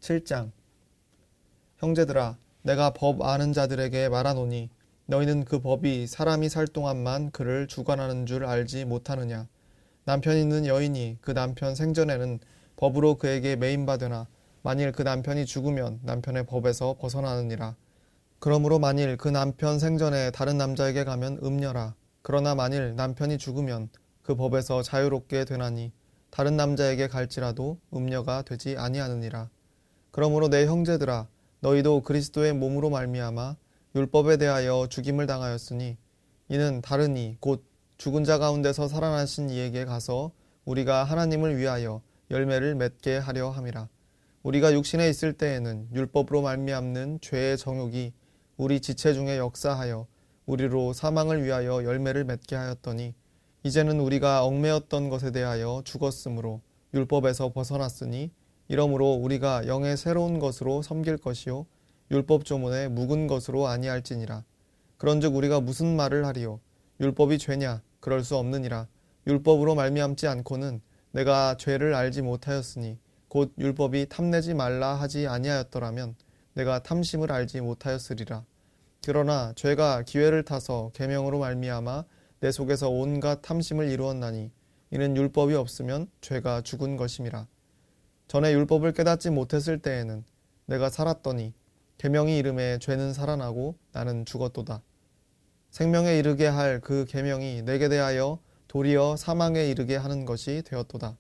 7장. 형제들아, 내가 법 아는 자들에게 말하노니 너희는 그 법이 사람이 살 동안만 그를 주관하는 줄 알지 못하느냐. 남편 있는 여인이 그 남편 생전에는 법으로 그에게 매임받으나 만일 그 남편이 죽으면 남편의 법에서 벗어나느니라. 그러므로 만일 그 남편 생전에 다른 남자에게 가면 음녀라. 그러나 만일 남편이 죽으면 그 법에서 자유롭게 되나니 다른 남자에게 갈지라도 음녀가 되지 아니하느니라. 그러므로 내 형제들아, 너희도 그리스도의 몸으로 말미암아 율법에 대하여 죽임을 당하였으니 이는 다른 곧 죽은 자 가운데서 살아나신 이에게 가서 우리가 하나님을 위하여 열매를 맺게 하려 함이라. 우리가 육신에 있을 때에는 율법으로 말미암는 죄의 정욕이 우리 지체 중에 역사하여 우리로 사망을 위하여 열매를 맺게 하였더니 이제는 우리가 얽매였던 것에 대하여 죽었으므로 율법에서 벗어났으니 이러므로 우리가 영의 새로운 것으로 섬길 것이요 율법 조문에 묵은 것으로 아니할지니라. 그런즉 우리가 무슨 말을 하리요? 율법이 죄냐? 그럴 수 없느니라. 율법으로 말미암지 않고는 내가 죄를 알지 못하였으니 곧 율법이 탐내지 말라 하지 아니하였더라면 내가 탐심을 알지 못하였으리라. 그러나 죄가 기회를 타서 계명으로 말미암아 내 속에서 온갖 탐심을 이루었나니 이는 율법이 없으면 죄가 죽은 것임이라. 전에 율법을 깨닫지 못했을 때에는 내가 살았더니 계명이 이름에 죄는 살아나고 나는 죽었도다. 생명에 이르게 할 그 계명이 내게 대하여 도리어 사망에 이르게 하는 것이 되었도다.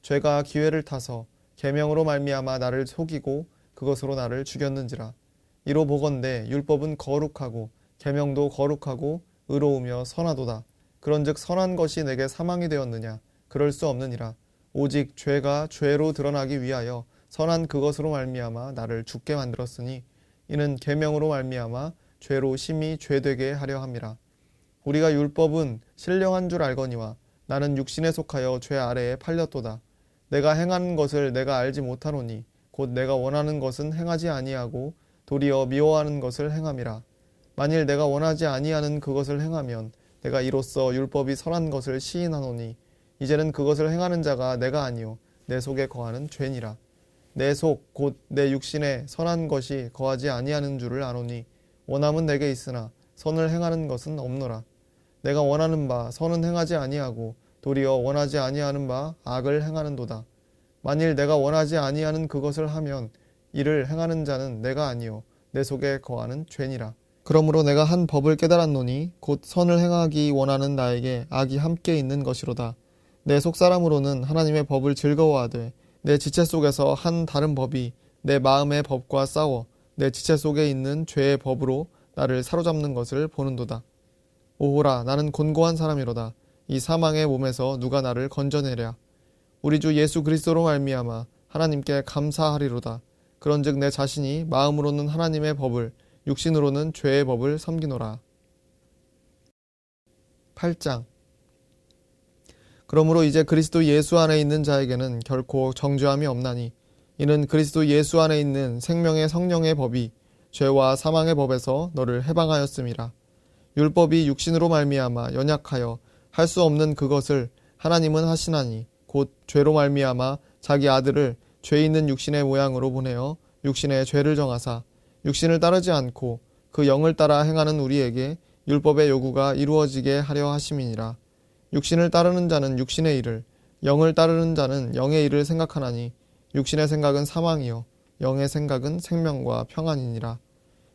죄가 기회를 타서 계명으로 말미암아 나를 속이고 그것으로 나를 죽였는지라. 이로 보건대 율법은 거룩하고 계명도 거룩하고 의로우며 선하도다. 그런즉 선한 것이 내게 사망이 되었느냐? 그럴 수 없느니라. 오직 죄가 죄로 드러나기 위하여 선한 그것으로 말미암아 나를 죽게 만들었으니 이는 계명으로 말미암아 죄로 심히 죄되게 하려 함이라. 우리가 율법은 신령한 줄 알거니와 나는 육신에 속하여 죄 아래에 팔렸도다. 내가 행하는 것을 내가 알지 못하노니 곧 내가 원하는 것은 행하지 아니하고 도리어 미워하는 것을 행함이라. 만일 내가 원하지 아니하는 그것을 행하면 내가 이로써 율법이 선한 것을 시인하노니 이제는 그것을 행하는 자가 내가 아니요 내 속에 거하는 죄니라. 내 속 곧 내 육신에 선한 것이 거하지 아니하는 줄을 아노니 원함은 내게 있으나 선을 행하는 것은 없노라. 내가 원하는 바 선은 행하지 아니하고 도리어 원하지 아니하는 바 악을 행하는도다. 만일 내가 원하지 아니하는 그것을 하면 이를 행하는 자는 내가 아니요 내 속에 거하는 죄니라. 그러므로 내가 한 법을 깨달았노니 곧 선을 행하기 원하는 나에게 악이 함께 있는 것이로다. 내 속사람으로는 하나님의 법을 즐거워하되 내 지체 속에서 한 다른 법이 내 마음의 법과 싸워 내 지체 속에 있는 죄의 법으로 나를 사로잡는 것을 보는도다. 오호라, 나는 곤고한 사람이로다. 이 사망의 몸에서 누가 나를 건져내랴. 우리 주 예수 그리스도로 말미암아 하나님께 감사하리로다. 그런즉 내 자신이 마음으로는 하나님의 법을 육신으로는 죄의 법을 섬기노라. 8장. 그러므로 이제 그리스도 예수 안에 있는 자에게는 결코 정죄함이 없나니 이는 그리스도 예수 안에 있는 생명의 성령의 법이 죄와 사망의 법에서 너를 해방하였음이라. 율법이 육신으로 말미암아 연약하여 할 수 없는 그것을 하나님은 하시나니 곧 죄로 말미암아 자기 아들을 죄 있는 육신의 모양으로 보내어 육신의 죄를 정하사 육신을 따르지 않고 그 영을 따라 행하는 우리에게 율법의 요구가 이루어지게 하려 하심이니라. 육신을 따르는 자는 육신의 일을, 영을 따르는 자는 영의 일을 생각하나니 육신의 생각은 사망이요 영의 생각은 생명과 평안이니라.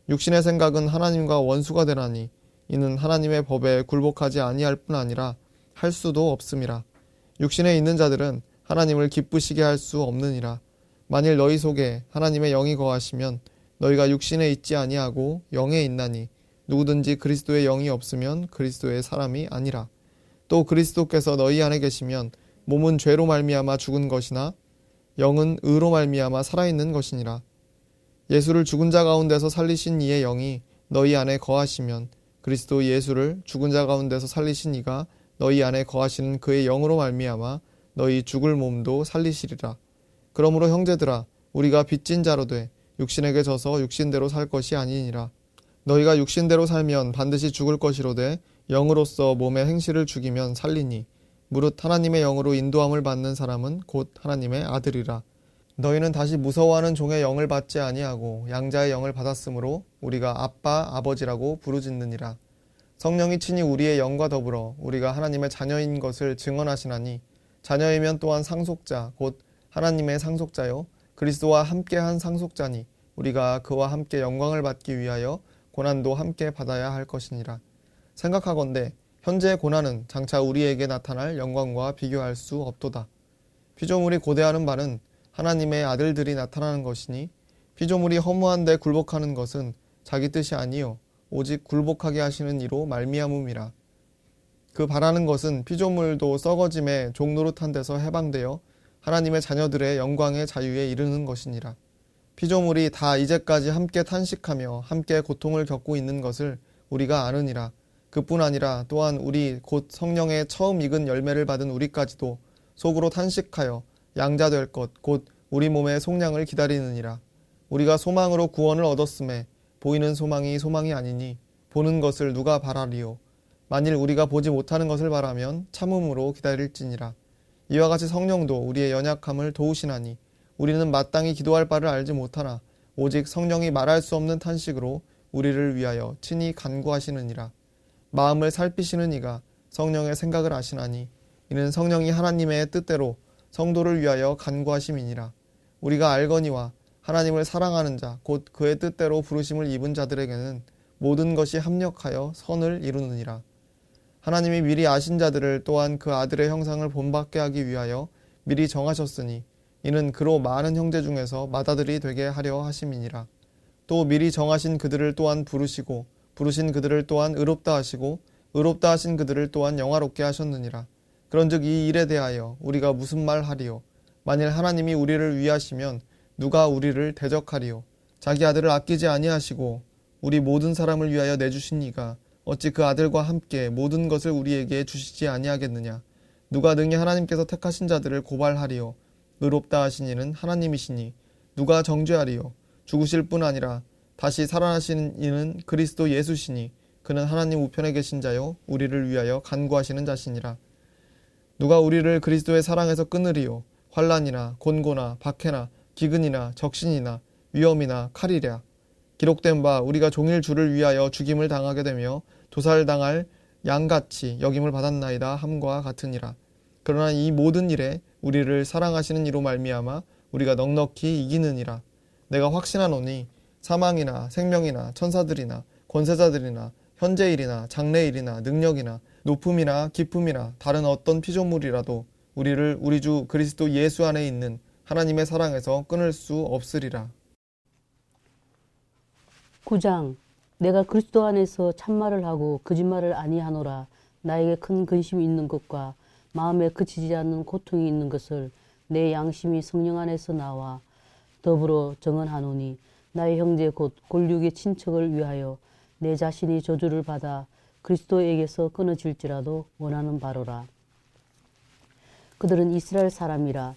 육신의 생각은 하나님과 원수가 되나니 이는 하나님의 법에 굴복하지 아니할 뿐 아니라 할 수도 없음이라. 육신에 있는 자들은 하나님을 기쁘시게 할 수 없느니라. 만일 너희 속에 하나님의 영이 거하시면 너희가 육신에 있지 아니하고 영에 있나니 누구든지 그리스도의 영이 없으면 그리스도의 사람이 아니라. 또 그리스도께서 너희 안에 계시면 몸은 죄로 말미암아 죽은 것이나 영은 의로 말미암아 살아있는 것이니라. 예수를 죽은 자 가운데서 살리신 이의 영이 너희 안에 거하시면 그리스도 예수를 죽은 자 가운데서 살리신 이가 너희 안에 거하시는 그의 영으로 말미암아 너희 죽을 몸도 살리시리라. 그러므로 형제들아, 우리가 빚진 자로 돼 육신에게 져서 육신대로 살 것이 아니니라. 너희가 육신대로 살면 반드시 죽을 것이로되 영으로서 몸의 행실을 죽이면 살리니 무릇 하나님의 영으로 인도함을 받는 사람은 곧 하나님의 아들이라. 너희는 다시 무서워하는 종의 영을 받지 아니하고 양자의 영을 받았으므로 우리가 아빠 아버지라고 부르짖느니라. 성령이 친히 우리의 영과 더불어 우리가 하나님의 자녀인 것을 증언하시나니 자녀이면 또한 상속자 곧 하나님의 상속자요 그리스도와 함께한 상속자니 우리가 그와 함께 영광을 받기 위하여 고난도 함께 받아야 할 것이니라. 생각하건대 현재의 고난은 장차 우리에게 나타날 영광과 비교할 수 없도다. 피조물이 고대하는 바는 하나님의 아들들이 나타나는 것이니 피조물이 허무한데 굴복하는 것은 자기 뜻이 아니요 오직 굴복하게 하시는 이로 말미암음이라. 그 바라는 것은 피조물도 썩어짐에 종노릇한 데서 해방되어 하나님의 자녀들의 영광의 자유에 이르는 것이니라. 피조물이 다 이제까지 함께 탄식하며 함께 고통을 겪고 있는 것을 우리가 아느니라. 그뿐 아니라 또한 우리 곧 성령의 처음 익은 열매를 받은 우리까지도 속으로 탄식하여 양자 될 것 곧 우리 몸의 속량을 기다리느니라. 우리가 소망으로 구원을 얻었음에 보이는 소망이 소망이 아니니 보는 것을 누가 바라리요. 만일 우리가 보지 못하는 것을 바라면 참음으로 기다릴지니라. 이와 같이 성령도 우리의 연약함을 도우시나니 우리는 마땅히 기도할 바를 알지 못하나 오직 성령이 말할 수 없는 탄식으로 우리를 위하여 친히 간구하시느니라. 마음을 살피시는 이가 성령의 생각을 아시나니 이는 성령이 하나님의 뜻대로 성도를 위하여 간구하심이니라. 우리가 알거니와 하나님을 사랑하는 자 곧 그의 뜻대로 부르심을 입은 자들에게는 모든 것이 합력하여 선을 이루느니라. 하나님이 미리 아신 자들을 또한 그 아들의 형상을 본받게 하기 위하여 미리 정하셨으니 이는 그로 많은 형제 중에서 맏아들이 되게 하려 하심이니라. 또 미리 정하신 그들을 또한 부르시고 부르신 그들을 또한 의롭다 하시고 의롭다 하신 그들을 또한 영화롭게 하셨느니라. 그런즉 이 일에 대하여 우리가 무슨 말 하리요? 만일 하나님이 우리를 위하시면 누가 우리를 대적하리요? 자기 아들을 아끼지 아니하시고 우리 모든 사람을 위하여 내주신 이가 어찌 그 아들과 함께 모든 것을 우리에게 주시지 아니하겠느냐? 누가 능히 하나님께서 택하신 자들을 고발하리요? 의롭다 하신 이는 하나님이시니 누가 정죄하리요? 죽으실 뿐 아니라 다시 살아나신 이는 그리스도 예수시니 그는 하나님 우편에 계신 자요 우리를 위하여 간구하시는 자시니라. 누가 우리를 그리스도의 사랑에서 끊으리요? 환난이나 곤고나 박해나 기근이나 적신이나 위험이나 칼이랴. 기록된 바 우리가 종일 주를 위하여 죽임을 당하게 되며 도살당할 양같이 여김을 받았나이다 함과 같으니라. 그러나 이 모든 일에 우리를 사랑하시는 이로 말미암아 우리가 넉넉히 이기느니라. 내가 확신하노니 사망이나 생명이나 천사들이나 권세자들이나 현재일이나 장래일이나 능력이나 높음이나 깊음이나 다른 어떤 피조물이라도 우리를 우리 주 그리스도 예수 안에 있는 하나님의 사랑에서 끊을 수 없으리라. 9장 내가 그리스도 안에서 참말을 하고 거짓말을 아니하노라. 나에게 큰 근심이 있는 것과 마음에 그치지 않는 고통이 있는 것을 내 양심이 성령 안에서 나와 더불어 정언하노니 나의 형제 곧 골육의 친척을 위하여 내 자신이 저주를 받아 그리스도에게서 끊어질지라도 원하는 바로라. 그들은 이스라엘 사람이라.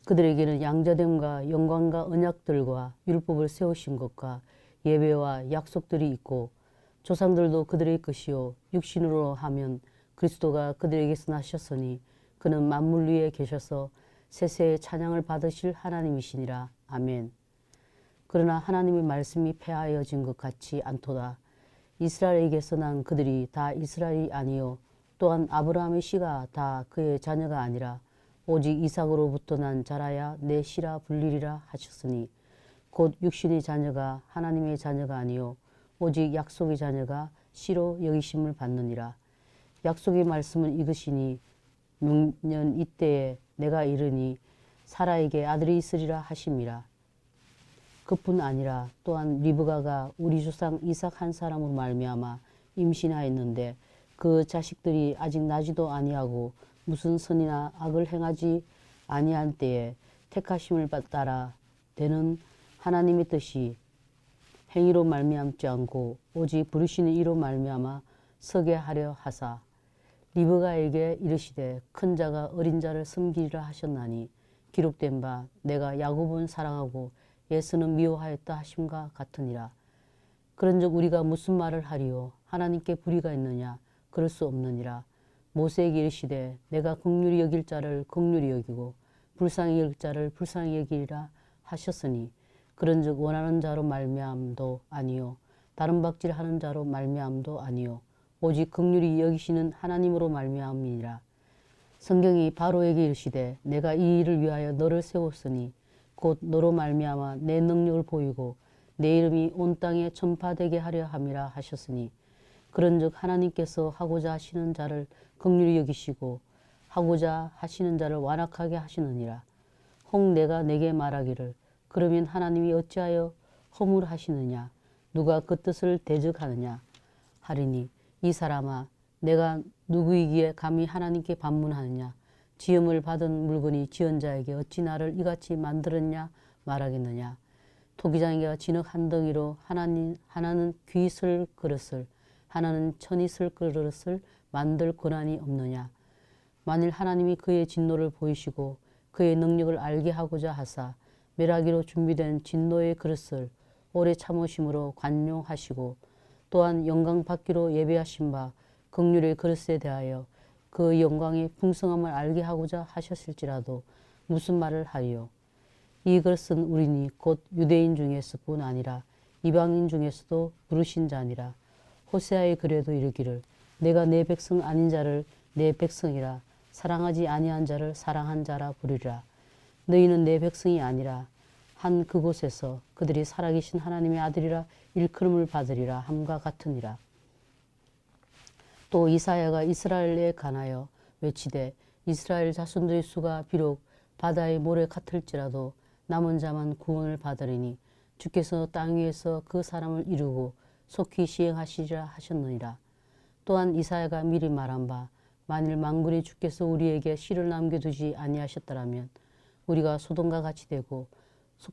그들에게는 양자됨과 영광과 언약들과 율법을 세우신 것과 예배와 약속들이 있고 조상들도 그들의 것이요 육신으로 하면 그리스도가 그들에게서 나셨으니 그는 만물 위에 계셔서 세세의 찬양을 받으실 하나님이시니라. 아멘. 그러나 하나님의 말씀이 폐하여진 것 같지 않도다. 이스라엘에게서 난 그들이 다 이스라엘이 아니요 또한 아브라함의 씨가 다 그의 자녀가 아니라 오직 이삭으로부터 난 자라야 내 씨라 불리리라 하셨으니 곧 육신의 자녀가 하나님의 자녀가 아니요 오직 약속의 자녀가 씨로 여기심을 받느니라. 약속의 말씀은 이것이니 명년 이때에 내가 이르니 사라에게 아들이 있으리라 하심이라. 그뿐 아니라 또한 리브가가 우리 조상 이삭 한 사람으로 말미암아 임신하였는데 그 자식들이 아직 나지도 아니하고 무슨 선이나 악을 행하지 아니한 때에 택하심을 따라 되는 하나님의 뜻이 행위로 말미암지 않고 오직 부르시는 이로 말미암아 서게 하려 하사 리브가에게 이르시되 큰 자가 어린 자를 섬기리라 하셨나니 기록된 바 내가 야곱은 사랑하고 예수는 미워하였다 하심과 같으니라. 그런즉 우리가 무슨 말을 하리요? 하나님께 불의가 있느냐? 그럴 수 없느니라. 모세에게 이르시되 내가 긍휼히 여길 자를 긍휼히 여기고 불쌍히 여길 자를 불쌍히 여기리라 하셨으니 그런즉 원하는 자로 말미암도 아니요 다른 박질하는 자로 말미암도 아니요 오직 긍휼히 여기시는 하나님으로 말미암이니라. 성경이 바로에게 이르시되 내가 이 일을 위하여 너를 세웠으니 곧 너로 말미암아 내 능력을 보이고 내 이름이 온 땅에 전파되게 하려 함이라 하셨으니 그런즉 하나님께서 하고자 하시는 자를 긍휼히 여기시고 하고자 하시는 자를 완악하게 하시느니라. 혹 내가 내게 말하기를 그러면 하나님이 어찌하여 허물하시느냐 누가 그 뜻을 대적하느냐 하리니 이 사람아 내가 누구이기에 감히 하나님께 반문하느냐 지음을 받은 물건이 지은 자에게 어찌 나를 이같이 만들었냐 말하겠느냐. 토기장이가 진흙 한 덩이로 하나는 귀 쓸 그릇을 하나는 천이 쓸 그릇을 만들 권한이 없느냐. 만일 하나님이 그의 진노를 보이시고 그의 능력을 알게 하고자 하사 멸하기로 준비된 진노의 그릇을 오래 참으심으로 관용하시고 또한 영광 받기로 예배하신 바 긍휼의 그릇에 대하여 그 영광의 풍성함을 알게 하고자 하셨을지라도 무슨 말을 하리요. 이 그릇은 우리니 곧 유대인 중에서뿐 아니라 이방인 중에서도 부르신 자니라. 호세아의 글에도 이르기를 내가 내 백성 아닌 자를 내 백성이라 사랑하지 아니한 자를 사랑한 자라 부르리라. 너희는 내 백성이 아니라 한 그곳에서 그들이 살아계신 하나님의 아들이라 일컬음을 받으리라 함과 같으니라. 또 이사야가 이스라엘에 관하여 외치되 이스라엘 자손들의 수가 비록 바다의 모래 같을지라도 남은 자만 구원을 받으리니 주께서 땅 위에서 그 사람을 이루고 속히 시행하시리라 하셨느니라. 또한 이사야가 미리 말한 바 만일 만군의 주께서 우리에게 씨를 남겨두지 아니하셨더라면 우리가 소돔과 같이 되고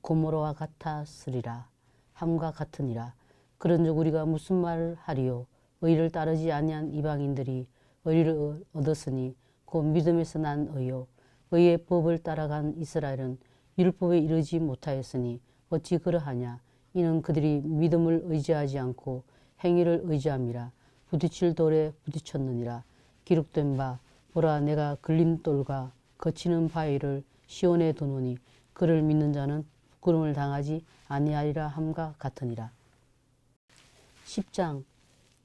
고모라와 같았으리라 함과 같으니라. 그런즉 우리가 무슨 말을 하리요. 의를 따르지 아니한 이방인들이 의를 얻었으니 곧 믿음에서 난 의요. 의의 법을 따라간 이스라엘은 율법에 이르지 못하였으니 어찌 그러하냐. 이는 그들이 믿음을 의지하지 않고 행위를 의지함이라. 부딪힐 돌에 부딪혔느니라. 기록된 바 보라 내가 걸림돌과 거치는 바위를 시온에 두노니 그를 믿는 자는 부끄러움을 당하지 아니하리라 함과 같으니라. 10장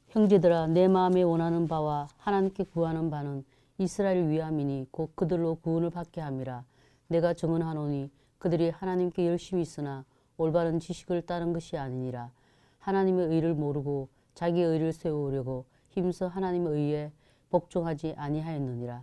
형제들아 내 마음에 원하는 바와 하나님께 구하는 바는 이스라엘 위함이니 곧 그들로 구원을 받게 함이라. 내가 증언하노니 그들이 하나님께 열심히 있으나 올바른 지식을 따른 것이 아니니라. 하나님의 의를 모르고 자기의 의를 세우려고 힘써 하나님의 의에 복종하지 아니하였느니라.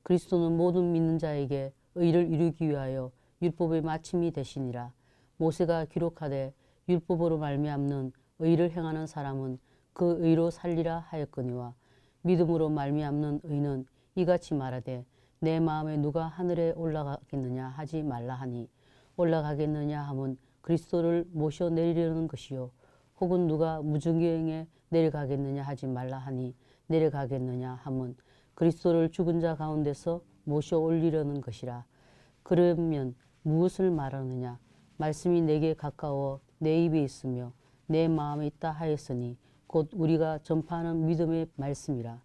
그리스도는 모든 믿는 자에게 의를 이루기 위하여 율법의 마침이 되시니라. 모세가 기록하되 율법으로 말미암는 의를 행하는 사람은 그 의로 살리라 하였거니와 믿음으로 말미암는 의는 이같이 말하되 내 마음에 누가 하늘에 올라가겠느냐 하지 말라 하니 올라가겠느냐 함은 그리스도를 모셔 내리려는 것이요 혹은 누가 무중경에 내려가겠느냐 하지 말라 하니 내려가겠느냐 함은 그리스도를 죽은 자 가운데서 모셔 올리려는 것이라. 그러면 무엇을 말하느냐. 말씀이 내게 가까워 내 입에 있으며 내 마음에 있다 하였으니 곧 우리가 전파하는 믿음의 말씀이라.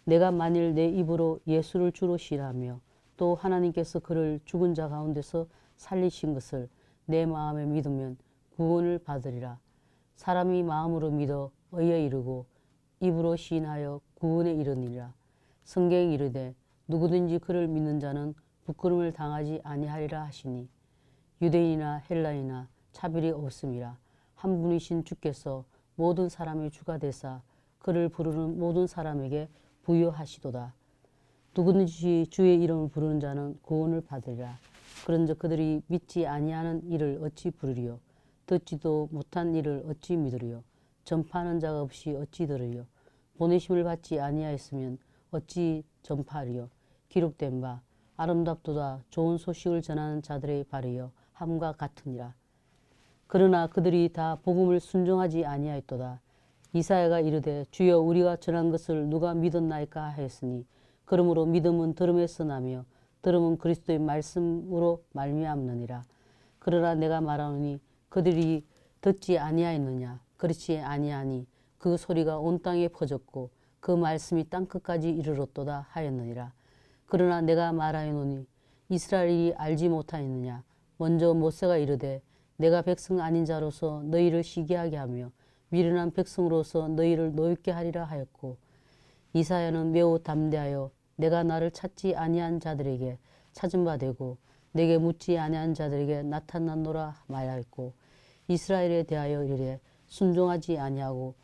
내가 만일 내 입으로 예수를 주로 시인하며 또 하나님께서 그를 죽은 자 가운데서 살리신 것을 내 마음에 믿으면 구원을 받으리라. 사람이 마음으로 믿어 의에 이르고 입으로 시인하여 구원에 이르니라. 성경에 이르되 누구든지 그를 믿는 자는 부끄러움을 당하지 아니하리라 하시니 유대인이나 헬라이나 차별이 없음이라. 한 분이신 주께서 모든 사람의 주가 되사 그를 부르는 모든 사람에게 부여하시도다. 누구든지 주의 이름을 부르는 자는 구원을 받으리라. 그런즉 그들이 믿지 아니하는 일을 어찌 부르리요. 듣지도 못한 일을 어찌 믿으리요. 전파하는 자가 없이 어찌 들으리요. 보내심을 받지 아니하였으면 어찌 전파하리요. 기록된 바 아름답도다 좋은 소식을 전하는 자들의 발이여 함과 같으니라. 그러나 그들이 다 복음을 순종하지 아니하였도다. 이사야가 이르되 주여 우리가 전한 것을 누가 믿었나이까 하였으니 그러므로 믿음은 들음에서 나며 들음은 그리스도의 말씀으로 말미암느니라. 그러나 내가 말하노니 그들이 듣지 아니하였느냐. 그렇지 아니하니 그 소리가 온 땅에 퍼졌고 그 말씀이 땅끝까지 이르렀도다 하였느니라. 그러나 내가 말하노니 이스라엘이 알지 못하였느냐. 먼저 모세가 이르되 내가 백성 아닌 자로서 너희를 시기하게 하며 미련한 백성으로서 너희를 노엽게 하리라 하였고 이사야는 매우 담대하여 내가 나를 찾지 아니한 자들에게 찾은 바 되고 내게 묻지 아니한 자들에게 나타났노라 말하였고 이스라엘에 대하여 이르되 순종하지 아니하고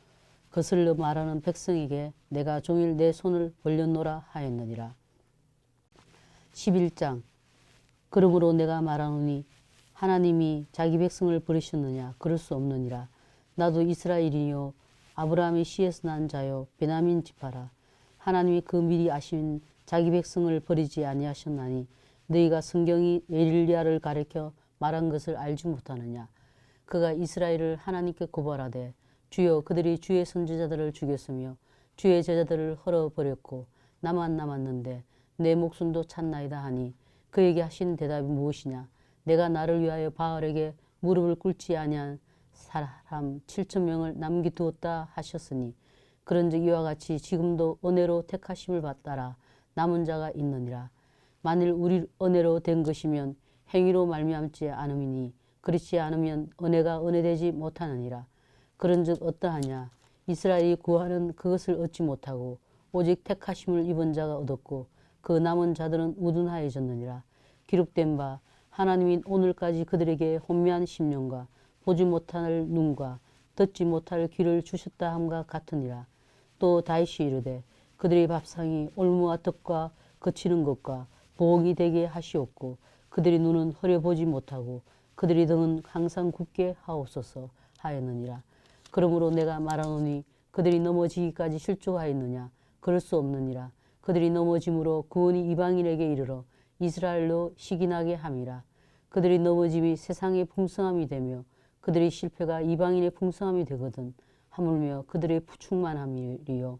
거슬러 말하는 백성에게 내가 종일 내 손을 벌렸노라 하였느니라. 11장. 그러므로 내가 말하노니 하나님이 자기 백성을 버리셨느냐? 그럴 수 없느니라. 나도 이스라엘이요 아브라함의 씨에서 난 자요 베냐민 지파라. 하나님이 그 미리 아신 자기 백성을 버리지 아니하셨나니 너희가 성경이 엘리야를 가리켜 말한 것을 알지 못하느냐. 그가 이스라엘을 하나님께 고발하되 주여 그들이 주의 선지자들을 죽였으며 주의 제자들을 헐어버렸고 나만 남았는데 내 목숨도 찾나이다 하니 그에게 하신 대답이 무엇이냐. 내가 나를 위하여 바알에게 무릎을 꿇지 아니한 사람 7,000명을 남기두었다 하셨으니 그런즉 이와 같이 지금도 은혜로 택하심을 받따라 남은 자가 있느니라. 만일 우리 은혜로 된 것이면 행위로 말미암지 않음이니 그렇지 않으면 은혜가 은혜되지 못하느니라. 그런즉 어떠하냐. 이스라엘이 구하는 그것을 얻지 못하고 오직 택하심을 입은 자가 얻었고 그 남은 자들은 우둔하여졌느니라. 기록된 바 하나님이 오늘까지 그들에게 혼미한 심령과 보지 못할 눈과 듣지 못할 귀를 주셨다 함과 같으니라. 또 다시 이르되 그들의 밥상이 올무와 덕과 거치는 것과 보응이 되게 하시옵고 그들의 눈은 흐려보지 못하고 그들의 등은 항상 굳게 하옵소서 하였느니라. 그러므로 내가 말하노니 그들이 넘어지기까지 실족하였느냐. 그럴 수 없느니라. 그들이 넘어짐으로 구원이 이방인에게 이르러 이스라엘로 시기나게 함이라. 그들이 넘어짐이 세상의 풍성함이 되며 그들의 실패가 이방인의 풍성함이 되거든 하물며 그들의 충만함이리요.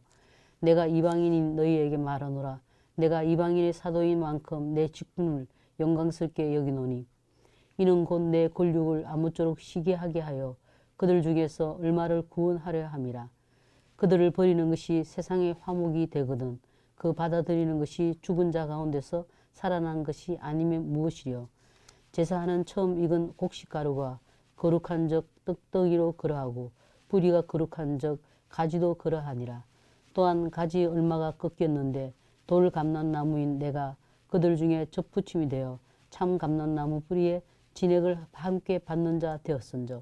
내가 이방인인 너희에게 말하노라. 내가 이방인의 사도인 만큼 내 직분을 영광스럽게 여기노니 이는 곧 내 권력을 아무쪼록 시기하게 하여 그들 중에서 얼마를 구원하려 함이라. 그들을 버리는 것이 세상의 화목이 되거든 그 받아들이는 것이 죽은 자 가운데서 살아난 것이 아니면 무엇이요. 제사하는 처음 익은 곡식가루가 거룩한 적 떡더기로 그러하고 뿌리가 거룩한 적 가지도 그러하니라. 또한 가지 얼마가 꺾였는데 돌 감람나무인 내가 그들 중에 접붙임이 되어 참 감람나무 뿌리에 진액을 함께 받는 자 되었은즉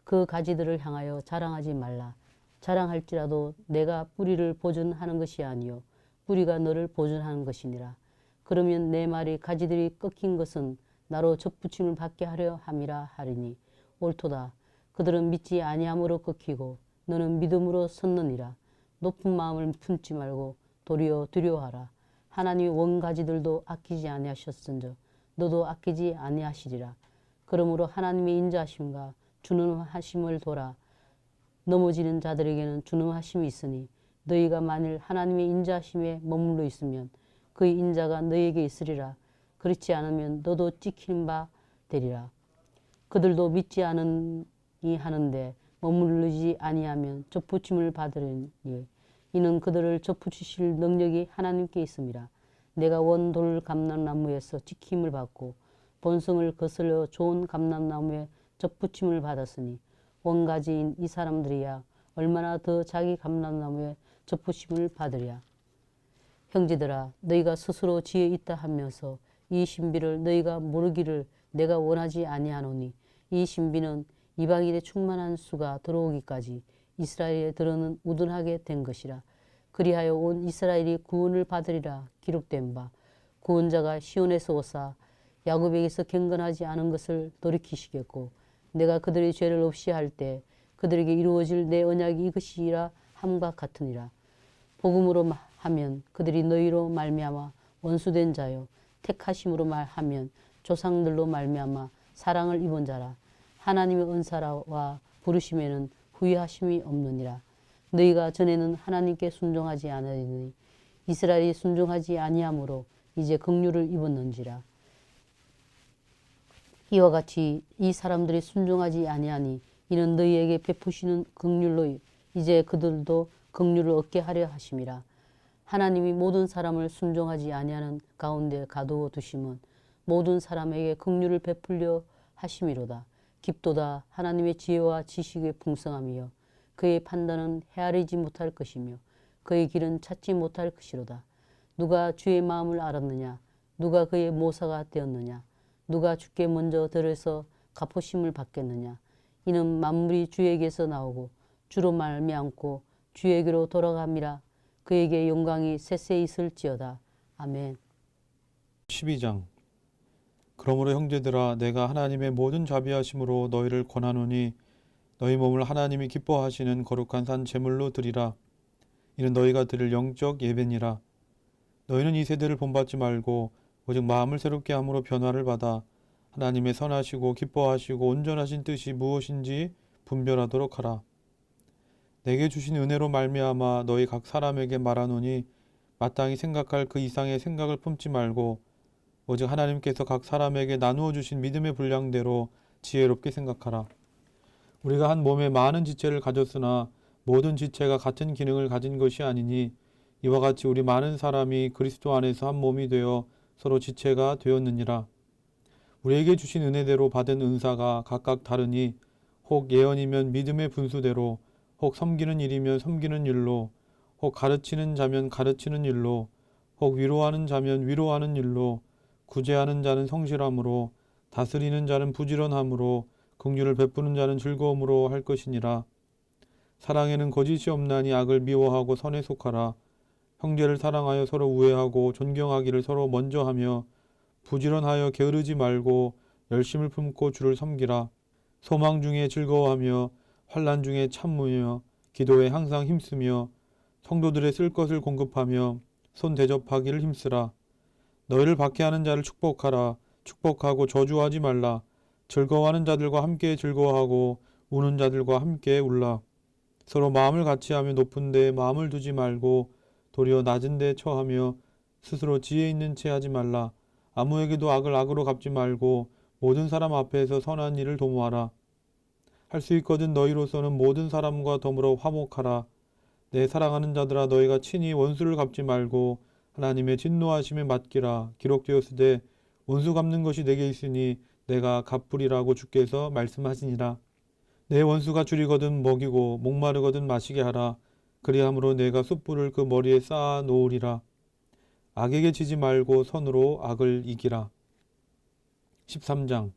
그 가지들을 향하여 자랑하지 말라. 자랑할지라도 내가 뿌리를 보존하는 것이 아니요 뿌리가 너를 보존하는 것이니라. 그러면 내 말이 가지들이 꺾인 것은 나로 접붙임을 받게 하려 함이라 하리니 옳도다. 그들은 믿지 아니함으로 꺾이고 너는 믿음으로 섰느니라. 높은 마음을 품지 말고 도리어 두려워하라. 하나님이 원가지들도 아끼지 아니하셨은즉 너도 아끼지 아니하시리라. 그러므로 하나님의 인자하심과 준엄하심을 돌아 넘어지는 자들에게는 준엄하심이 있으니 너희가 만일 하나님의 인자하심에 머물러 있으면 그의 인자가 너희에게 있으리라. 그렇지 않으면 너도 찍힌 바 되리라. 그들도 믿지 않으니 하는데 머무르지 아니하면 접붙임을 받으리니 이는 그들을 접붙이실 능력이 하나님께 있음이라. 내가 원돌 감람나무에서 지킴을 받고 본성을 거슬러 좋은 감람나무에 접붙임을 받았으니 원가지인 이 사람들이야 얼마나 더 자기 감람나무에 접붙임을 받으랴. 형제들아 너희가 스스로 지혜 있다 하면서 이 신비를 너희가 모르기를 내가 원하지 아니하노니 이 신비는 이방인의 충만한 수가 들어오기까지 이스라엘에 들어는 우둔하게 된 것이라. 그리하여 온 이스라엘이 구원을 받으리라. 기록된 바 구원자가 시온에서 오사 야곱에게서 경건하지 않은 것을 돌이키시겠고 내가 그들의 죄를 없이 할 때 그들에게 이루어질 내 언약이 이것이라 함과 같으니라. 복음으로 하면 그들이 너희로 말미암아 원수된 자요 택하심으로 말하면 조상들로 말미암아 사랑을 입은 자라. 하나님의 은사와 부르심에는 후회하심이 없느니라. 너희가 전에는 하나님께 순종하지 않으니 이스라엘이 순종하지 아니하므로 이제 긍휼을 입었는지라. 이와 같이 이 사람들이 순종하지 아니하니 이는 너희에게 베푸시는 긍휼로 이제 그들도 긍휼을 얻게 하려 하심이라. 하나님이 모든 사람을 순종하지 아니하는 가운데 가두어 두심은 모든 사람에게 긍휼을 베풀려 하심이로다. 깊도다 하나님의 지혜와 지식의 풍성함이여 그의 판단은 헤아리지 못할 것이며 그의 길은 찾지 못할 것이로다. 누가 주의 마음을 알았느냐? 누가 그의 모사가 되었느냐? 누가 주께 먼저 들어서 갚으심을 받겠느냐? 이는 만물이 주에게서 나오고 주로 말미암고 주에게로 돌아감이라. 그에게 영광이 세세 있을지어다. 아멘. 12장. 그러므로 형제들아 내가 하나님의 모든 자비하심으로 너희를 권하노니 너희 몸을 하나님이 기뻐하시는 거룩한 산 제물로 드리라. 이는 너희가 드릴 영적 예배니라. 너희는 이 세대를 본받지 말고 오직 마음을 새롭게 함으로 변화를 받아 하나님의 선하시고 기뻐하시고 온전하신 뜻이 무엇인지 분별하도록 하라. 내게 주신 은혜로 말미암아 너희 각 사람에게 말하노니 마땅히 생각할 그 이상의 생각을 품지 말고 오직 하나님께서 각 사람에게 나누어 주신 믿음의 분량대로 지혜롭게 생각하라. 우리가 한 몸에 많은 지체를 가졌으나 모든 지체가 같은 기능을 가진 것이 아니니 이와 같이 우리 많은 사람이 그리스도 안에서 한 몸이 되어 서로 지체가 되었느니라. 우리에게 주신 은혜대로 받은 은사가 각각 다르니 혹 예언이면 믿음의 분수대로, 혹 섬기는 일이면 섬기는 일로, 혹 가르치는 자면 가르치는 일로, 혹 위로하는 자면 위로하는 일로, 구제하는 자는 성실함으로, 다스리는 자는 부지런함으로, 긍휼을 베푸는 자는 즐거움으로 할 것이니라. 사랑에는 거짓이 없나니 악을 미워하고 선에 속하라. 형제를 사랑하여 서로 우애하고 존경하기를 서로 먼저 하며 부지런하여 게으르지 말고 열심을 품고 주를 섬기라. 소망 중에 즐거워하며 환난 중에 참으며 기도에 항상 힘쓰며 성도들의 쓸 것을 공급하며 손 대접하기를 힘쓰라. 너희를 박해하는 자를 축복하라. 축복하고 저주하지 말라. 즐거워하는 자들과 함께 즐거워하고 우는 자들과 함께 울라. 서로 마음을 같이하며 높은 데에 마음을 두지 말고 도리어 낮은 데에 처하며 스스로 지혜 있는 채 하지 말라. 아무에게도 악을 악으로 갚지 말고 모든 사람 앞에서 선한 일을 도모하라. 할 수 있거든 너희로서는 모든 사람과 더불어 화목하라. 내 사랑하는 자들아 너희가 친히 원수를 갚지 말고 하나님의 진노하심에 맡기라. 기록되었으되 원수 갚는 것이 내게 있으니 내가 갚으리라고 주께서 말씀하시니라. 내 원수가 줄이거든 먹이고 목마르거든 마시게 하라. 그리함으로 내가 숯불을 그 머리에 쌓아 놓으리라. 악에게 지지 말고 선으로 악을 이기라. 13장.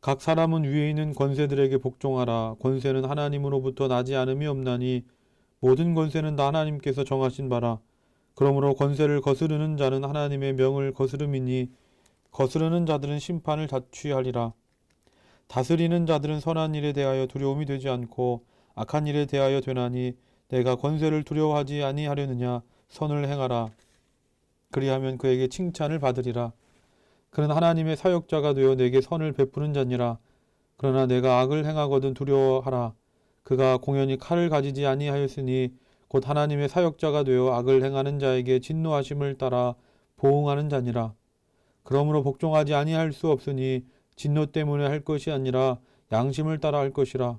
각 사람은 위에 있는 권세들에게 복종하라. 권세는 하나님으로부터 나지 않음이 없나니 모든 권세는 다 하나님께서 정하신 바라. 그러므로 권세를 거스르는 자는 하나님의 명을 거스름이니 거스르는 자들은 심판을 자취하리라. 다스리는 자들은 선한 일에 대하여 두려움이 되지 않고 악한 일에 대하여 되나니 내가 권세를 두려워하지 아니하려느냐. 선을 행하라. 그리하면 그에게 칭찬을 받으리라. 그는 하나님의 사역자가 되어 내게 선을 베푸는 자니라. 그러나 내가 악을 행하거든 두려워하라. 그가 공연히 칼을 가지지 아니하였으니 곧 하나님의 사역자가 되어 악을 행하는 자에게 진노하심을 따라 보응하는 자니라. 그러므로 복종하지 아니할 수 없으니 진노 때문에 할 것이 아니라 양심을 따라 할 것이라.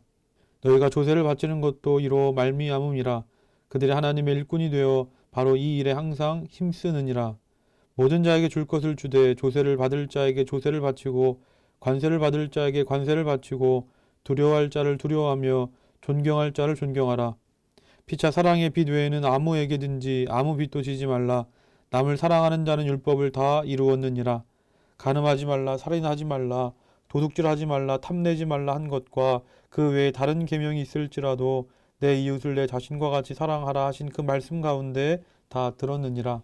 너희가 조세를 바치는 것도 이로 말미암음이라. 그들이 하나님의 일꾼이 되어 바로 이 일에 항상 힘쓰느니라. 모든 자에게 줄 것을 주되 조세를 받을 자에게 조세를 바치고 관세를 받을 자에게 관세를 바치고 두려워할 자를 두려워하며 존경할 자를 존경하라. 피차 사랑의 빚 외에는 아무에게든지 아무 빚도 지지 말라. 남을 사랑하는 자는 율법을 다 이루었느니라. 간음하지 말라, 살인하지 말라, 도둑질하지 말라, 탐내지 말라 한 것과 그 외에 다른 계명이 있을지라도 내 이웃을 내 자신과 같이 사랑하라 하신 그 말씀 가운데 다 들었느니라.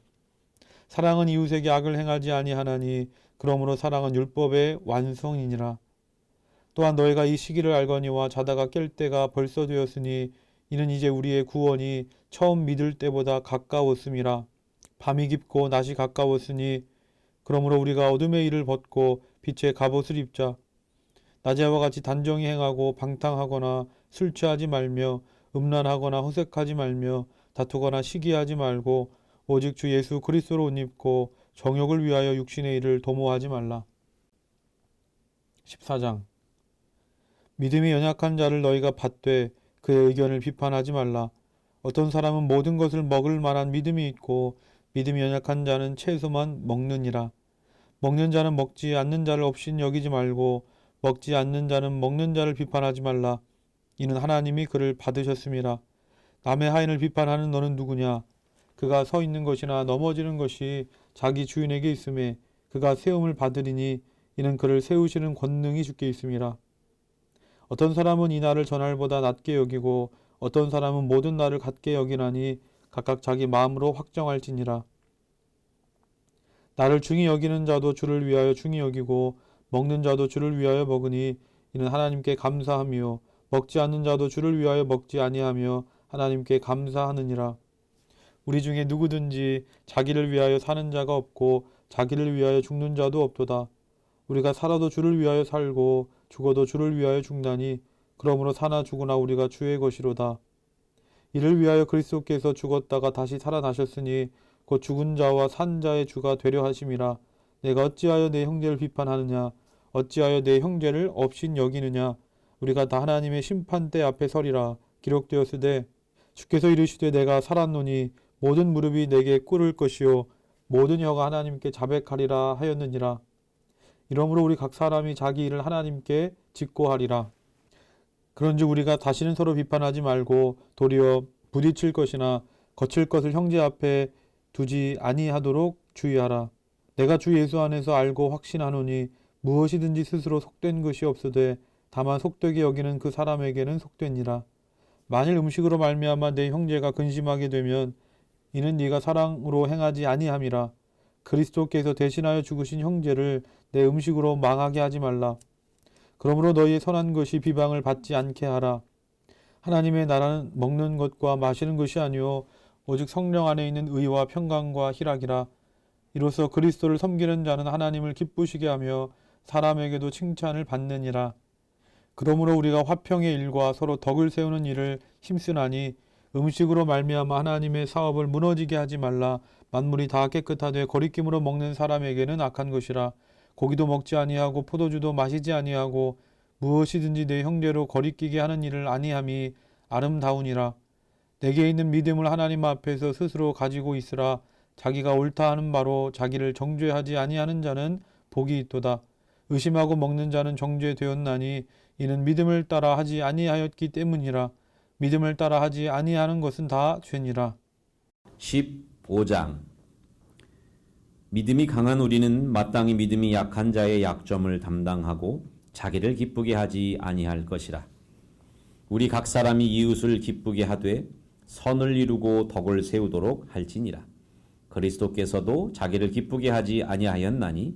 사랑은 이웃에게 악을 행하지 아니하나니 그러므로 사랑은 율법의 완성이니라. 또한 너희가 이 시기를 알거니와 자다가 깰 때가 벌써 되었으니 이는 이제 우리의 구원이 처음 믿을 때보다 가까웠음이라. 밤이 깊고 낮이 가까웠으니 그러므로 우리가 어둠의 일을 벗고 빛의 갑옷을 입자. 낮에와 같이 단정히 행하고 방탕하거나 술 취하지 말며 음란하거나 호색하지 말며 다투거나 시기하지 말고 오직 주 예수 그리스도로 옷 입고 정욕을 위하여 육신의 일을 도모하지 말라. 14장. 믿음이 연약한 자를 너희가 받되 그의 의견을 비판하지 말라. 어떤 사람은 모든 것을 먹을 만한 믿음이 있고 믿음이 연약한 자는 채소만 먹느니라. 먹는 자는 먹지 않는 자를 없인 여기지 말고 먹지 않는 자는 먹는 자를 비판하지 말라. 이는 하나님이 그를 받으셨음이라. 남의 하인을 비판하는 너는 누구냐? 그가 서 있는 것이나 넘어지는 것이 자기 주인에게 있음에 그가 세움을 받으리니 이는 그를 세우시는 권능이 주께 있음이라. 어떤 사람은 이 날을 전날보다 낮게 여기고 어떤 사람은 모든 날을 같게 여기나니 각각 자기 마음으로 확정할지니라. 나를 중히 여기는 자도 주를 위하여 중히 여기고 먹는 자도 주를 위하여 먹으니 이는 하나님께 감사하며 먹지 않는 자도 주를 위하여 먹지 아니하며 하나님께 감사하느니라. 우리 중에 누구든지 자기를 위하여 사는 자가 없고 자기를 위하여 죽는 자도 없도다. 우리가 살아도 주를 위하여 살고 죽어도 주를 위하여 죽나니 그러므로 사나 죽으나 우리가 주의 것이로다. 이를 위하여 그리스도께서 죽었다가 다시 살아나셨으니 곧 죽은 자와 산 자의 주가 되려 하심이라. 내가 어찌하여 내 형제를 비판하느냐? 어찌하여 내 형제를 업신 여기느냐? 우리가 다 하나님의 심판대 앞에 서리라. 기록되었으되 주께서 이르시되 내가 살았노니 모든 무릎이 내게 꿇을 것이요 모든 혀가 하나님께 자백하리라 하였느니라. 이러므로 우리 각 사람이 자기 일을 하나님께 직고하리라. 그런즉 우리가 다시는 서로 비판하지 말고 도리어 부딪힐 것이나 거칠 것을 형제 앞에 두지 아니하도록 주의하라. 내가 주 예수 안에서 알고 확신하노니 무엇이든지 스스로 속된 것이 없으되 다만 속되게 여기는 그 사람에게는 속되니라. 만일 음식으로 말미암아 내 형제가 근심하게 되면 이는 네가 사랑으로 행하지 아니함이라. 그리스도께서 대신하여 죽으신 형제를 내 음식으로 망하게 하지 말라. 그러므로 너희의 선한 것이 비방을 받지 않게 하라. 하나님의 나라는 먹는 것과 마시는 것이 아니요 오직 성령 안에 있는 의와 평강과 희락이라. 이로써 그리스도를 섬기는 자는 하나님을 기쁘시게 하며 사람에게도 칭찬을 받느니라. 그러므로 우리가 화평의 일과 서로 덕을 세우는 일을 힘쓰나니 음식으로 말미암아 하나님의 사업을 무너지게 하지 말라. 만물이 다 깨끗하되 거리낌으로 먹는 사람에게는 악한 것이라. 고기도 먹지 아니하고 포도주도 마시지 아니하고 무엇이든지 내 형제로 거리끼게 하는 일을 아니함이 아름다우니라. 내게 있는 믿음을 하나님 앞에서 스스로 가지고 있으라. 자기가 옳다 하는 바로 자기를 정죄하지 아니하는 자는 복이 있도다. 의심하고 먹는 자는 정죄되었나니 이는 믿음을 따라 하지 아니하였기 때문이라. 믿음을 따라 하지 아니하는 것은 다 죄니라. 15장 믿음이 강한 우리는 마땅히 믿음이 약한 자의 약점을 담당하고 자기를 기쁘게 하지 아니할 것이라. 우리 각 사람이 이웃을 기쁘게 하되 선을 이루고 덕을 세우도록 할지니라. 그리스도께서도 자기를 기쁘게 하지 아니하였나니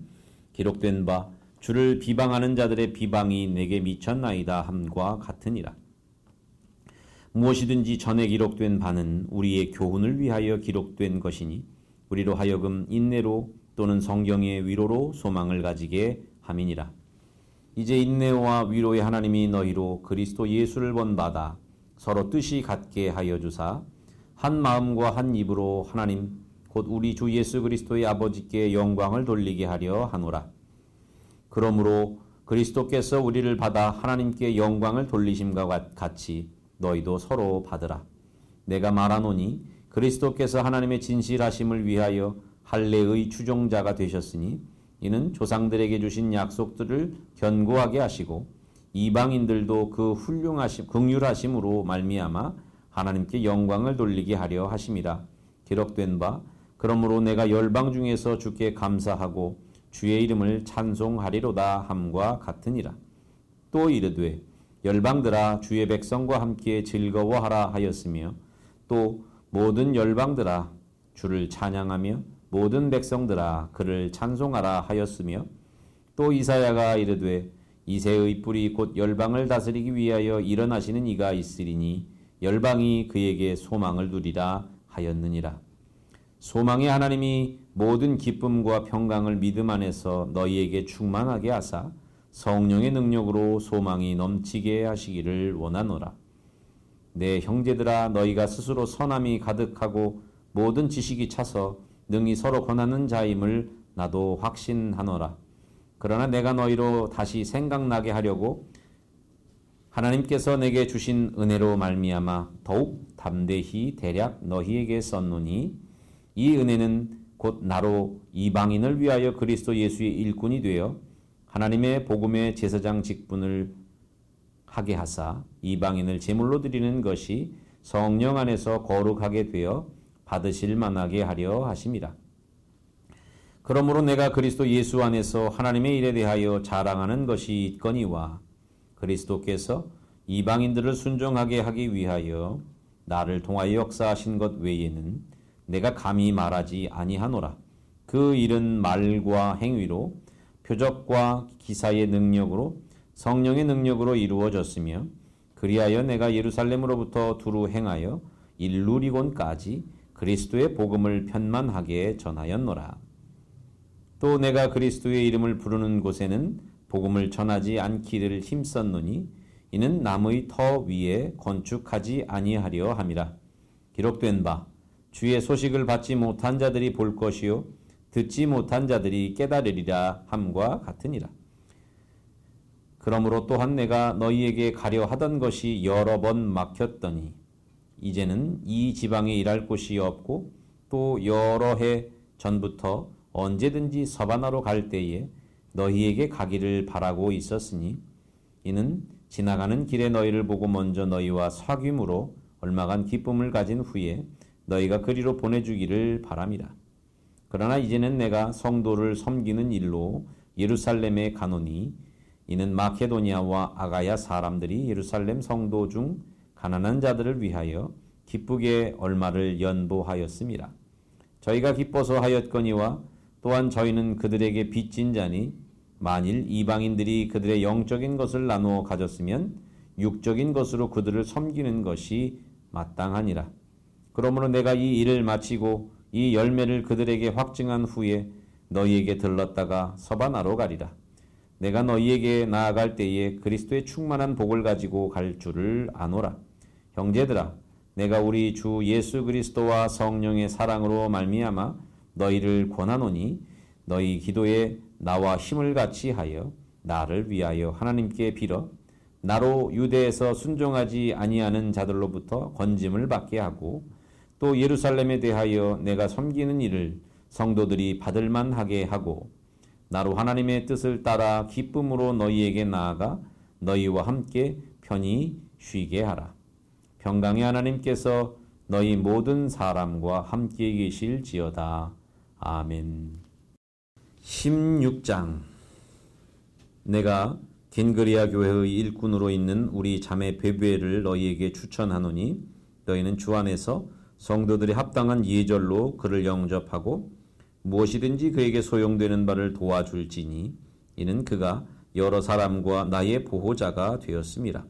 기록된 바 주를 비방하는 자들의 비방이 내게 미쳤나이다 함과 같으니라. 무엇이든지 전에 기록된 바는 우리의 교훈을 위하여 기록된 것이니 우리로 하여금 인내로 또는 성경의 위로로 소망을 가지게 함이니라. 이제 인내와 위로의 하나님이 너희로 그리스도 예수를 본받아 서로 뜻이 같게 하여 주사 한 마음과 한 입으로 하나님 곧 우리 주 예수 그리스도의 아버지께 영광을 돌리게 하려 하노라. 그러므로 그리스도께서 우리를 받아 하나님께 영광을 돌리심과 같이 너희도 서로 받으라. 내가 말하노니 그리스도께서 하나님의 진실하심을 위하여 할례의 추종자가 되셨으니 이는 조상들에게 주신 약속들을 견고하게 하시고 이방인들도 그 훌륭하심 긍휼하심으로 말미암아 하나님께 영광을 돌리게 하려 하심이라. 기록된 바 그러므로 내가 열방 중에서 주께 감사하고 주의 이름을 찬송하리로다 함과 같으니라. 또 이르되 열방들아 주의 백성과 함께 즐거워하라 하였으며 또 모든 열방들아 주를 찬양하며 모든 백성들아 그를 찬송하라 하였으며 또 이사야가 이르되 이새의 뿔이 곧 열방을 다스리기 위하여 일어나시는 이가 있으리니 열방이 그에게 소망을 두리라 하였느니라. 소망의 하나님이 모든 기쁨과 평강을 믿음 안에서 너희에게 충만하게 하사 성령의 능력으로 소망이 넘치게 하시기를 원하노라. 내 형제들아 너희가 스스로 선함이 가득하고 모든 지식이 차서 능히 서로 권하는 자임을 나도 확신하노라. 그러나 내가 너희로 다시 생각나게 하려고 하나님께서 내게 주신 은혜로 말미암아 더욱 담대히 대략 너희에게 썼노니 이 은혜는 곧 나로 이방인을 위하여 그리스도 예수의 일꾼이 되어 하나님의 복음의 제사장 직분을 하게 하사 이방인을 제물로 드리는 것이 성령 안에서 거룩하게 되어 받으실 만하게 하려 하심이라. 그러므로 내가 그리스도 예수 안에서 하나님의 일에 대하여 자랑하는 것이 있거니와 그리스도께서 이방인들을 순종하게 하기 위하여 나를 통하여 역사하신 것 외에는 내가 감히 말하지 아니하노라. 그 일은 말과 행위로 표적과 기사의 능력으로 성령의 능력으로 이루어졌으며 그리하여 내가 예루살렘으로부터 두루 행하여 일루리곤까지 그리스도의 복음을 편만하게 전하였노라. 또 내가 그리스도의 이름을 부르는 곳에는 복음을 전하지 않기를 힘썼노니 이는 남의 터 위에 건축하지 아니하려 함이라. 기록된 바 주의 소식을 받지 못한 자들이 볼 것이요 듣지 못한 자들이 깨달으리라 함과 같으니라. 그러므로 또한 내가 너희에게 가려 하던 것이 여러 번 막혔더니 이제는 이 지방에 일할 곳이 없고 또 여러 해 전부터 언제든지 서바나로 갈 때에 너희에게 가기를 바라고 있었으니 이는 지나가는 길에 너희를 보고 먼저 너희와 사귐으로 얼마간 기쁨을 가진 후에 너희가 그리로 보내주기를 바람이라. 그러나 이제는 내가 성도를 섬기는 일로 예루살렘에 가노니 이는 마케도니아와 아가야 사람들이 예루살렘 성도 중 가난한 자들을 위하여 기쁘게 얼마를 연보하였음이라. 저희가 기뻐서 하였거니와 또한 저희는 그들에게 빚진 자니 만일 이방인들이 그들의 영적인 것을 나누어 가졌으면 육적인 것으로 그들을 섬기는 것이 마땅하니라. 그러므로 내가 이 일을 마치고 이 열매를 그들에게 확증한 후에 너희에게 들렀다가 서바나로 가리라. 내가 너희에게 나아갈 때에 그리스도의 충만한 복을 가지고 갈 줄을 아노라. 형제들아, 내가 우리 주 예수 그리스도와 성령의 사랑으로 말미암아 너희를 권하노니 너희 기도에 나와 힘을 같이 하여 나를 위하여 하나님께 빌어 나로 유대에서 순종하지 아니하는 자들로부터 건짐을 받게 하고 또 예루살렘에 대하여 내가 섬기는 일을 성도들이 받을 만하게 하고 나로 하나님의 뜻을 따라 기쁨으로 너희에게 나아가 너희와 함께 편히 쉬게 하라. 평강의 하나님께서 너희 모든 사람과 함께 계실지어다. 아멘. 16장. 내가 겐그리아 교회의 일꾼으로 있는 우리 자매 베베를 너희에게 추천하노니 너희는 주 안에서 성도들이 합당한 예절로 그를 영접하고 무엇이든지 그에게 소용되는 바를 도와줄지니 이는 그가 여러 사람과 나의 보호자가 되었음이라.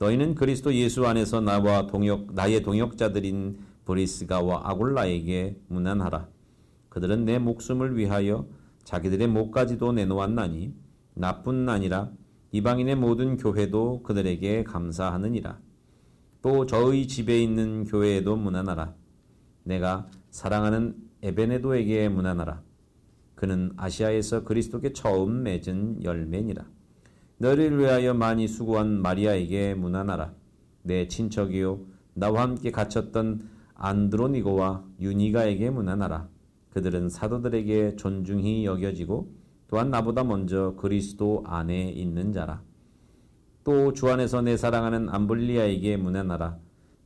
너희는 그리스도 예수 안에서 나의 동역자들인 브리스가와 아굴라에게 문안하라. 그들은 내 목숨을 위하여 자기들의 목까지도 내놓았나니 나뿐 아니라 이방인의 모든 교회도 그들에게 감사하느니라. 또 저의 집에 있는 교회에도 문안하라. 내가 사랑하는 에베네도에게 문안하라. 그는 아시아에서 그리스도께 처음 맺은 열매니라. 너희를 위하여 많이 수고한 마리아에게 문안하라. 내 친척이요 나와 함께 갇혔던 안드로니고와 유니가에게 문안하라. 그들은 사도들에게 존중히 여겨지고 또한 나보다 먼저 그리스도 안에 있는 자라. 또 주 안에서 내 사랑하는 암블리아에게 문안하라.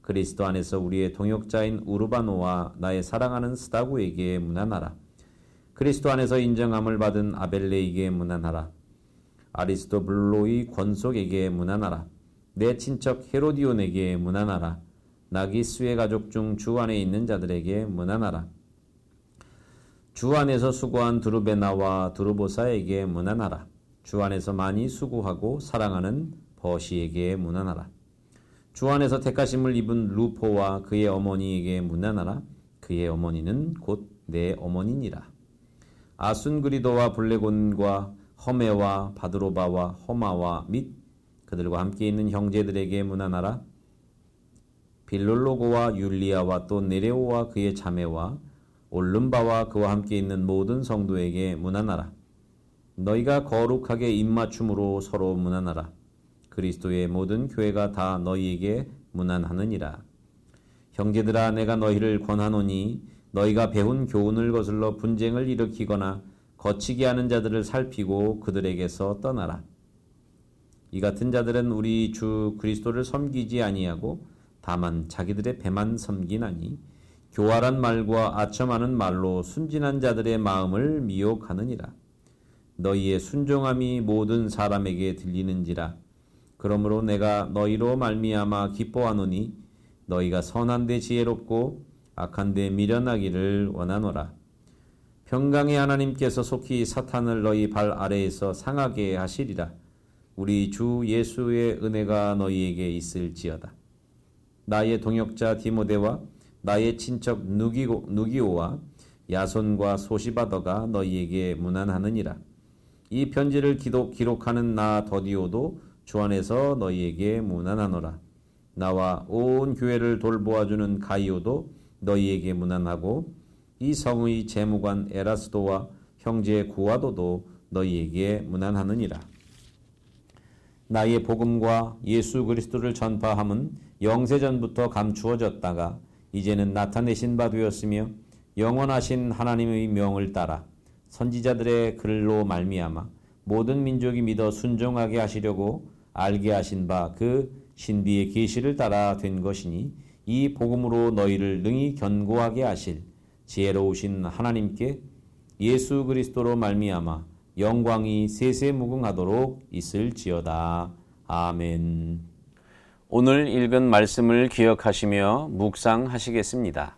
그리스도 안에서 우리의 동역자인 우르바노와 나의 사랑하는 스다구에게 문안하라. 그리스도 안에서 인정함을 받은 아벨레에게 문안하라. 아리스토블로의 권속에게 문안하라. 내 친척 헤로디온에게 문안하라. 나기스의 가족 중 주 안에 있는 자들에게 문안하라. 주 안에서 수고한 두르베나와 두르보사에게 문안하라. 주 안에서 많이 수고하고 사랑하는 버시에게 문안하라. 주 안에서 택하심을 입은 루포와 그의 어머니에게 문안하라. 그의 어머니는 곧 내 어머니니라. 아순그리도와 블레곤과 허메와 바드로바와 허마와 및 그들과 함께 있는 형제들에게 문안하라. 빌롤로고와 율리아와 또 네레오와 그의 자매와 올름바와 그와 함께 있는 모든 성도에게 문안하라. 너희가 거룩하게 입맞춤으로 서로 문안하라. 그리스도의 모든 교회가 다 너희에게 문안하느니라. 형제들아, 내가 너희를 권하노니 너희가 배운 교훈을 거슬러 분쟁을 일으키거나 거치게 하는 자들을 살피고 그들에게서 떠나라. 이 같은 자들은 우리 주 그리스도를 섬기지 아니하고 다만 자기들의 배만 섬기나니 교활한 말과 아첨하는 말로 순진한 자들의 마음을 미혹하느니라. 너희의 순종함이 모든 사람에게 들리는지라. 그러므로 내가 너희로 말미암아 기뻐하노니 너희가 선한 데 지혜롭고 악한 데 미련하기를 원하노라. 평강의 하나님께서 속히 사탄을 너희 발 아래에서 상하게 하시리라. 우리 주 예수의 은혜가 너희에게 있을지어다. 나의 동역자 디모데와 나의 친척 누기오와 야손과 소시바더가 너희에게 문안하느니라. 이 편지를 기록하는 나 더디오도 주 안에서 너희에게 문안하노라. 나와 온 교회를 돌보아주는 가이오도 너희에게 문안하고 이 성의 재무관 에라스도와 형제 구아도도 너희에게 문안하느니라. 나의 복음과 예수 그리스도를 전파함은 영세전부터 감추어졌다가 이제는 나타내신 바 되었으며 영원하신 하나님의 명을 따라 선지자들의 글로 말미암아 모든 민족이 믿어 순종하게 하시려고 알게 하신 바 그 신비의 계시를 따라 된 것이니 이 복음으로 너희를 능히 견고하게 하실 지혜로우신 하나님께 예수 그리스도로 말미암아 영광이 세세무궁하도록 있을지어다. 아멘. 오늘 읽은 말씀을 기억하시며 묵상하시겠습니다.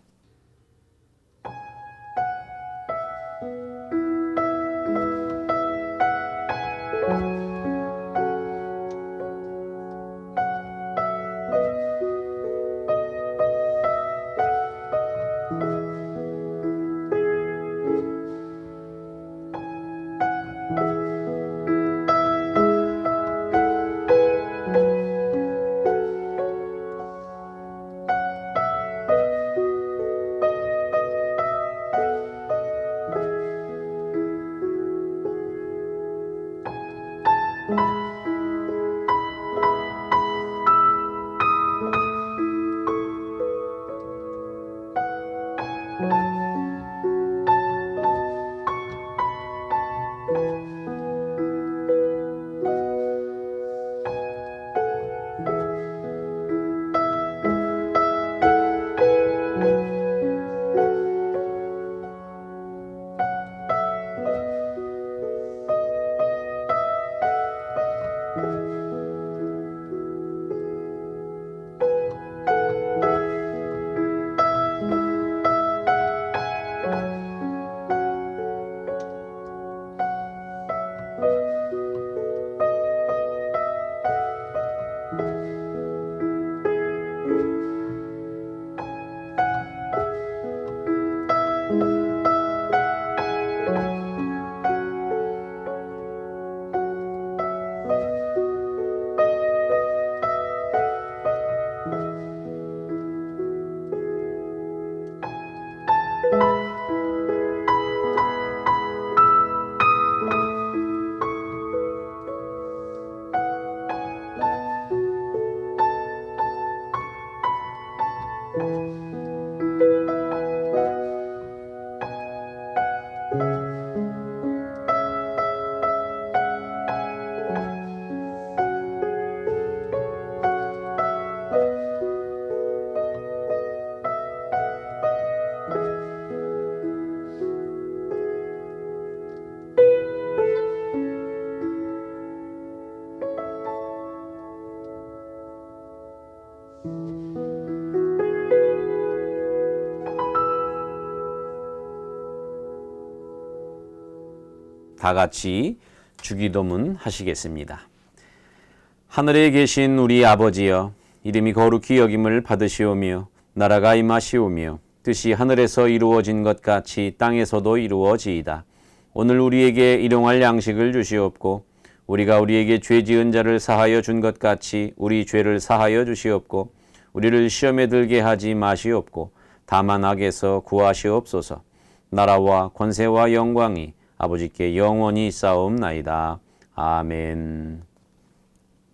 다 같이 주기도문 하시겠습니다. 하늘에 계신 우리 아버지여, 이름이 거룩히 여김을 받으시오며 나라가 임하시오며 뜻이 하늘에서 이루어진 것 같이 땅에서도 이루어지이다. 오늘 우리에게 일용할 양식을 주시옵고 우리가 우리에게 죄 지은 자를 사하여 준 것 같이 우리 죄를 사하여 주시옵고 우리를 시험에 들게 하지 마시옵고 다만 악에서 구하시옵소서. 나라와 권세와 영광이 아버지께 영원히 있사옵나이다. 아멘.